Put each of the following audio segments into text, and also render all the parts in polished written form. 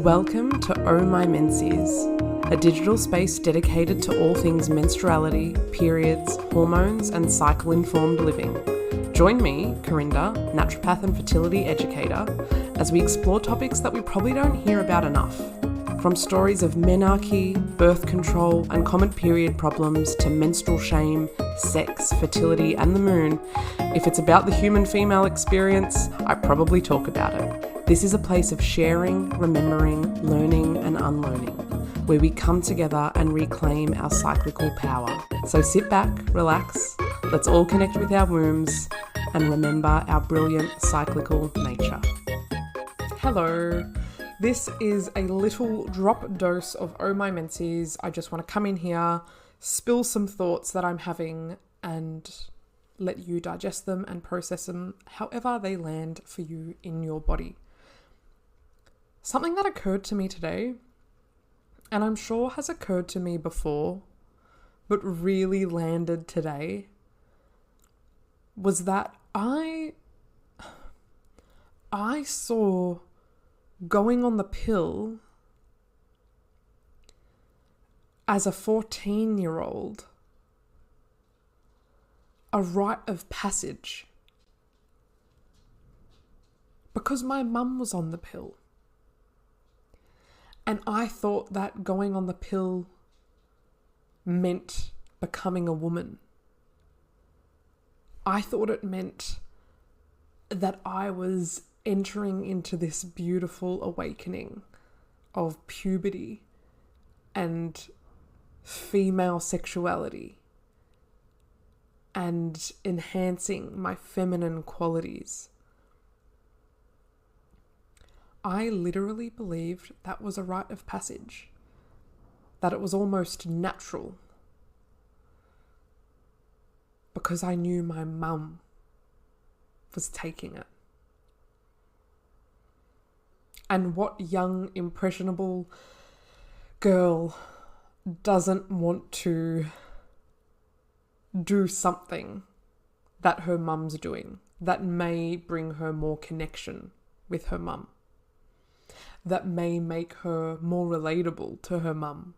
Welcome to Oh My Menses, a digital space dedicated to all things menstruality, periods, hormones, and cycle-informed living. Join me, Karinda, naturopath and fertility educator, as we explore topics that we probably don't hear about enough. From stories of menarche, birth control, and common period problems to menstrual shame, sex, fertility, and the moon, if it's about the human female experience, I probably talk about it. This is a place of sharing, remembering, learning, and unlearning, where we come together and reclaim our cyclical power. So sit back, relax, let's all connect with our wombs, and remember our brilliant cyclical nature. Hello. This is a little drop dose of Oh My Menses. I just want to come in here, spill some thoughts that I'm having, and let you digest them and process them however they land for you in your body. Something that occurred to me today, and I'm sure has occurred to me before, but really landed today, was that I saw going on the pill as a 14-year-old a rite of passage, because my mum was on the pill. And I thought that going on the pill meant becoming a woman. I thought it meant that I was entering into this beautiful awakening of puberty and female sexuality and enhancing my feminine qualities. I literally believed that was a rite of passage, that it was almost natural, because I knew my mum was taking it. And what young, impressionable girl doesn't want to do something that her mum's doing that may bring her more connection with her mum, that may make her more relatable to her mum?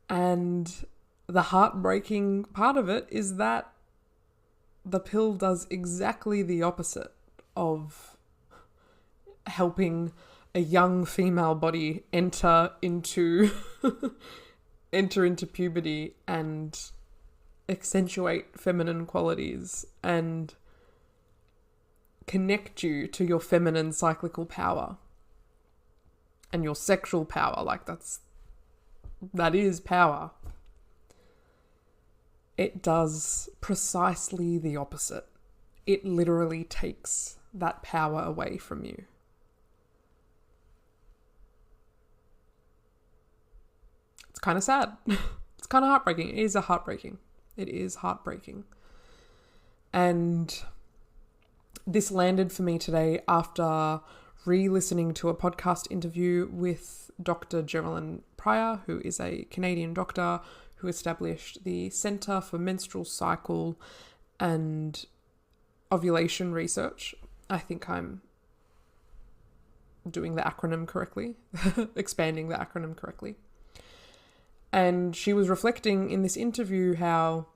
And the heartbreaking part of it is that the pill does exactly the opposite of helping a young female body enter into puberty and accentuate feminine qualities and connect you to your feminine cyclical power and your sexual power. That is power. It does precisely the opposite. It literally takes that power away from you. It's kind of sad. It's kind of heartbreaking. It is heartbreaking. And this landed for me today after re-listening to a podcast interview with Dr. Geraldine Pryor, who is a Canadian doctor who established the Centre for Menstrual Cycle and Ovulation Research. I think I'm doing the acronym correctly, expanding the acronym correctly. And she was reflecting in this interview how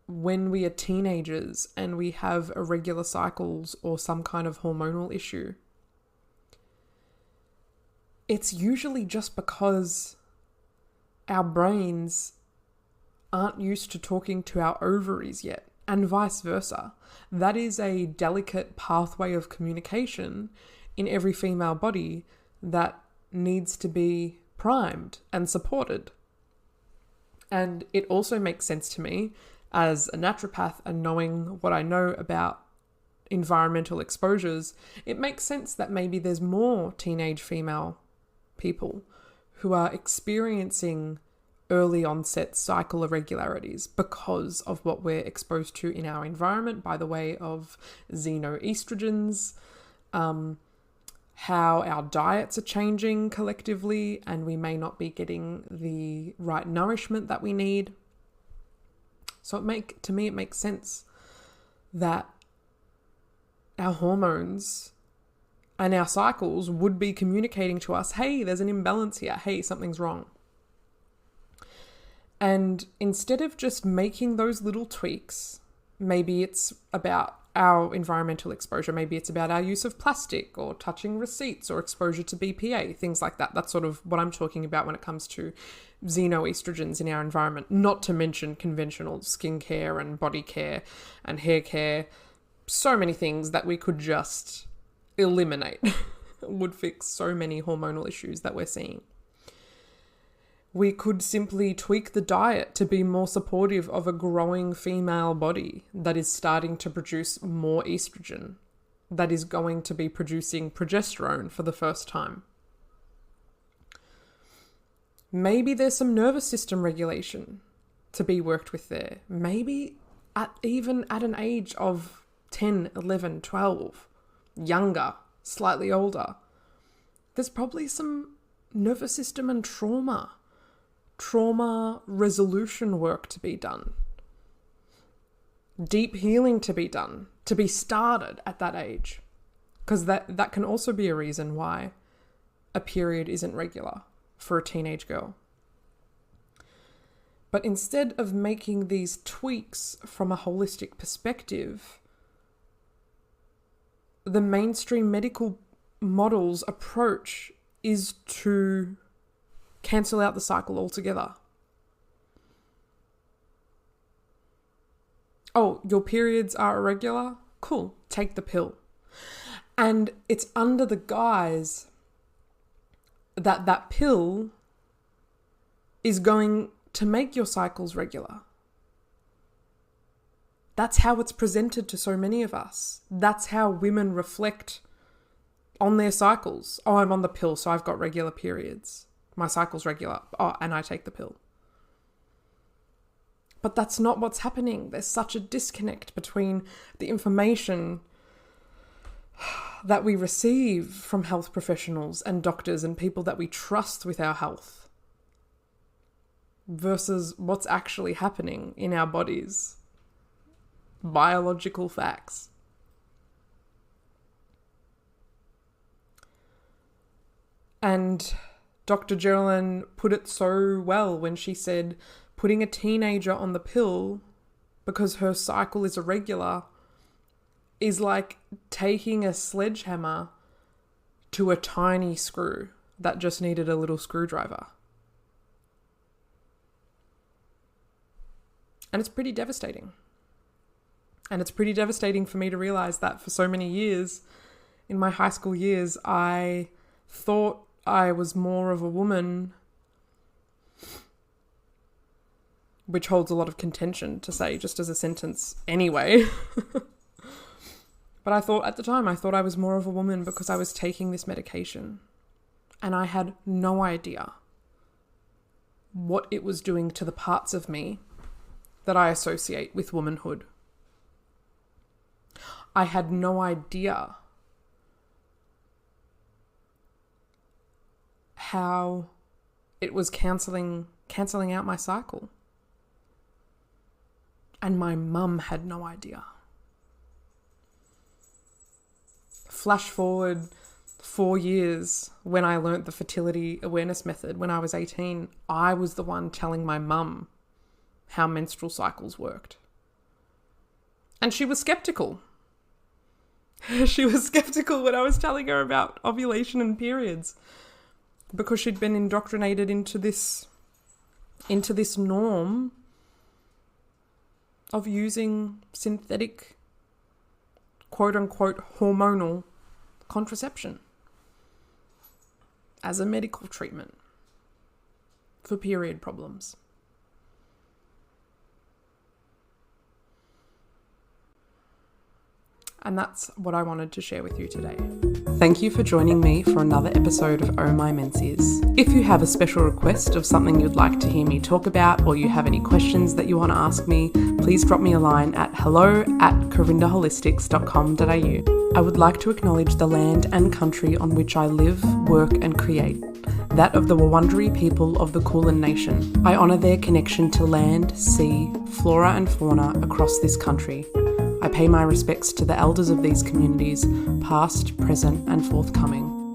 when we are teenagers and we have irregular cycles or some kind of hormonal issue, it's usually just because our brains aren't used to talking to our ovaries yet, and vice versa. That is a delicate pathway of communication in every female body that needs to be primed and supported. And it also makes sense to me as a naturopath, and knowing what I know about environmental exposures, it makes sense that maybe there's more teenage female people who are experiencing early onset cycle irregularities because of what we're exposed to in our environment by the way of xenoestrogens, how our diets are changing collectively and we may not be getting the right nourishment that we need. So to me it makes sense that our hormones and our cycles would be communicating to us, hey, there's an imbalance here. Hey, something's wrong. And instead of just making those little tweaks, maybe it's about our environmental exposure. Maybe it's about our use of plastic or touching receipts or exposure to BPA, things like that. That's sort of what I'm talking about when it comes to xenoestrogens in our environment, not to mention conventional skincare and body care and hair care. So many things that we could just eliminate would fix so many hormonal issues that we're seeing. We could simply tweak the diet to be more supportive of a growing female body that is starting to produce more estrogen, that is going to be producing progesterone for the first time. Maybe there's some nervous system regulation to be worked with there. Maybe even at an age of 10, 11, 12, younger, slightly older, there's probably some nervous system and trauma resolution work to be done. Deep healing to be done, to be started at that age. Because that can also be a reason why a period isn't regular for a teenage girl. But instead of making these tweaks from a holistic perspective, the mainstream medical model's approach is to cancel out the cycle altogether. Oh, your periods are irregular? Cool, take the pill. And it's under the guise that that pill is going to make your cycles regular. That's how it's presented to so many of us. That's how women reflect on their cycles. Oh, I'm on the pill, so I've got regular periods. My cycle's regular. Oh, and I take the pill. But that's not what's happening. There's such a disconnect between the information that we receive from health professionals and doctors and people that we trust with our health versus what's actually happening in our bodies. Biological facts. And Dr. Geraldine put it so well when she said putting a teenager on the pill because her cycle is irregular is like taking a sledgehammer to a tiny screw that just needed a little screwdriver. And it's pretty devastating. And it's pretty devastating for me to realize that for so many years, in my high school years, I thought I was more of a woman, which holds a lot of contention to say just as a sentence anyway. But at the time I was more of a woman because I was taking this medication and I had no idea what it was doing to the parts of me that I associate with womanhood. I had no idea how it was cancelling out my cycle. And my mum had no idea. Flash forward 4 years when I learnt the fertility awareness method when I was 18, I was the one telling my mum how menstrual cycles worked. And she was skeptical. She was skeptical when I was telling her about ovulation and periods because she'd been indoctrinated into this norm of using synthetic, quote-unquote, hormonal contraception as a medical treatment for period problems. And that's what I wanted to share with you today. Thank you for joining me for another episode of Oh My Menses. If you have a special request of something you'd like to hear me talk about, or you have any questions that you want to ask me, please drop me a line at hello@karindaholistics.com.au. I would like to acknowledge the land and country on which I live, work and create, that of the Wurundjeri people of the Kulin Nation. I honour their connection to land, sea, flora and fauna across this country. I I pay my respects to the elders of these communities, past, present, and forthcoming.